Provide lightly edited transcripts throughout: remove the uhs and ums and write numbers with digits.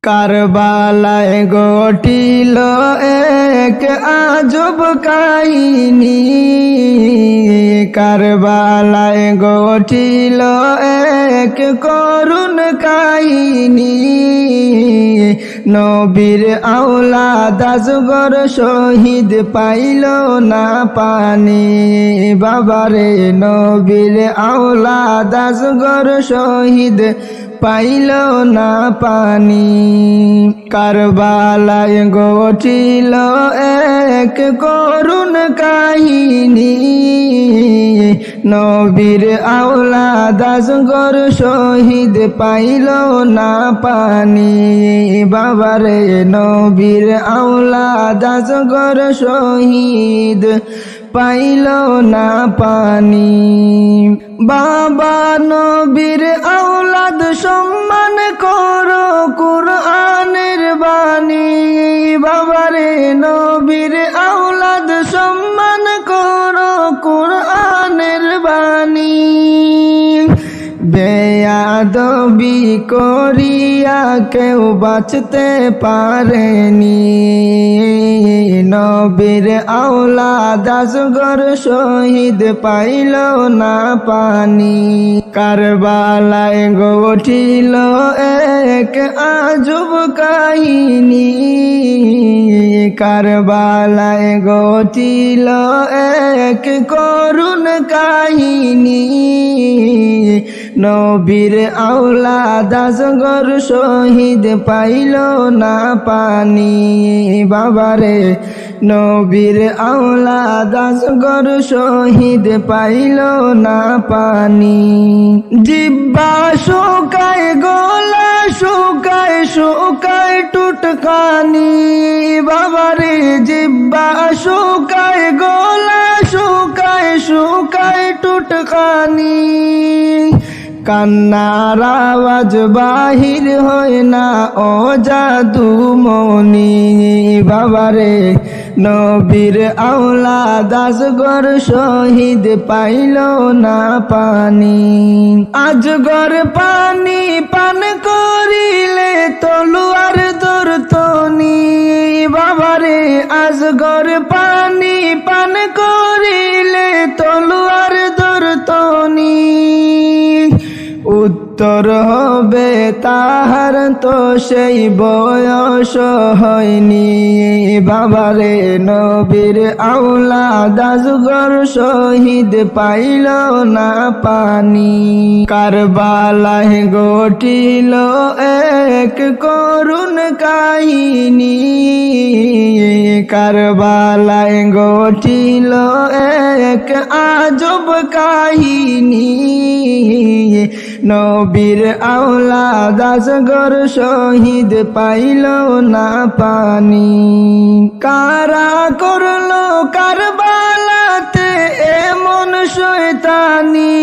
কারবালায় ঘটিল এক আজব কাহিনী, কারবালায় ঘটিল এক করুণ কাহিনী। নবীর আওলাদ আজগর শহীদ পাইল না পানি, বাবারে নবীর আওলাদ আজগর শহীদ পাইল না পানি। কারবালায় ঘটিল এক করুণ কাহিনী, নবীর আওলাদ আজগর শহীদ পাইল না পানি, বাবারে নবীর আওলাদ আজগর শহীদ পাইল না পানি। বাবা নবীর আওলাদ সম্মান করো কুরআনের বাণী, বাবারে নবীর আওলাদ সম্মান করো কুরআনের বাণী। বেয়াদবি করিয়া কেউ বাঁচতে পারেনি, নবীর আওলাদ আজগর শহীদ পাইল না পানি। কারবালায় ঘটিল এক আজব কাহিনী, কারবালায় ঘটিল এক করুণ কাহিনী। নবীর আওলাদ আজগর শহীদ পাইল না পানি, বাবারে নবীর আওলাদ আজগর শহীদ পাইল না পানি। জিহ্বা শুকায় গলা শুকায় শুকায় টুটকানি, বাবারে জিহ্বা শুকায় গলা শুকায় শুকায় টুটকানি। কান্নার আওয়াজ বাহির হয় না ও জাদুমণি, বাবারে নবীর আওলাদ আজগর শহীদ পাইল না পানি। আজগর পানি পান করিলে তলোয়ার ধরতনি, বাবারে আজগর পানি পান করিলে তলোয়ার ধরতনি। উত্তর হবে তাহার তো সেই বয়স হয়নি, বাবারে নবীর আওলাদ আজগর শহীদ পাইল না পানি। কারবালায় ঘটিল এক করুণ কাহিনী, কারবালায় ঘটিল এক আজব কাহিনী। নবীর আওলাদ আজগর শহীদ পাইল না পানি। কারা করলো কারবালাতে এমন শয়তানি,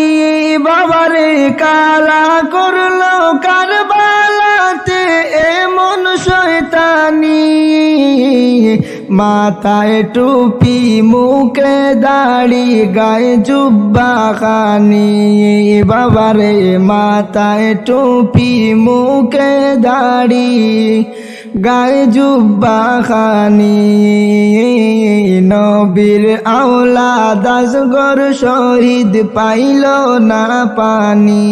বাবারে কারা করলো কারবালাতে এমন শয়তানি। মাথায় টুপি মুখে দাড়ি গায়ে জুব্বা খানি, বাবারে মাথায় টুপি মুখে দাড়ি গায়ে জুব্বা খানি। নবীর আওলাদ আজগর শহীদ পাইল না পানি।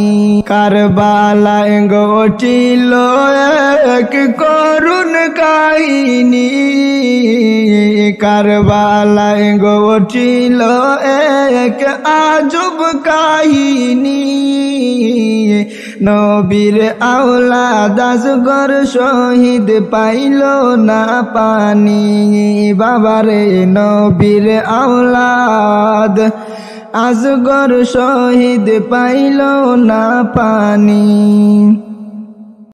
কারবালায় ঘটিল এক করুণ কাহিনী, কারবালায় ঘটিল এক আজব কাহিনী। নবীর আওলাদ আজগর শহীদ পাইল না পানি, বাবারে নবীর আওলাদ আজগর শহীদ পাইল না পানি।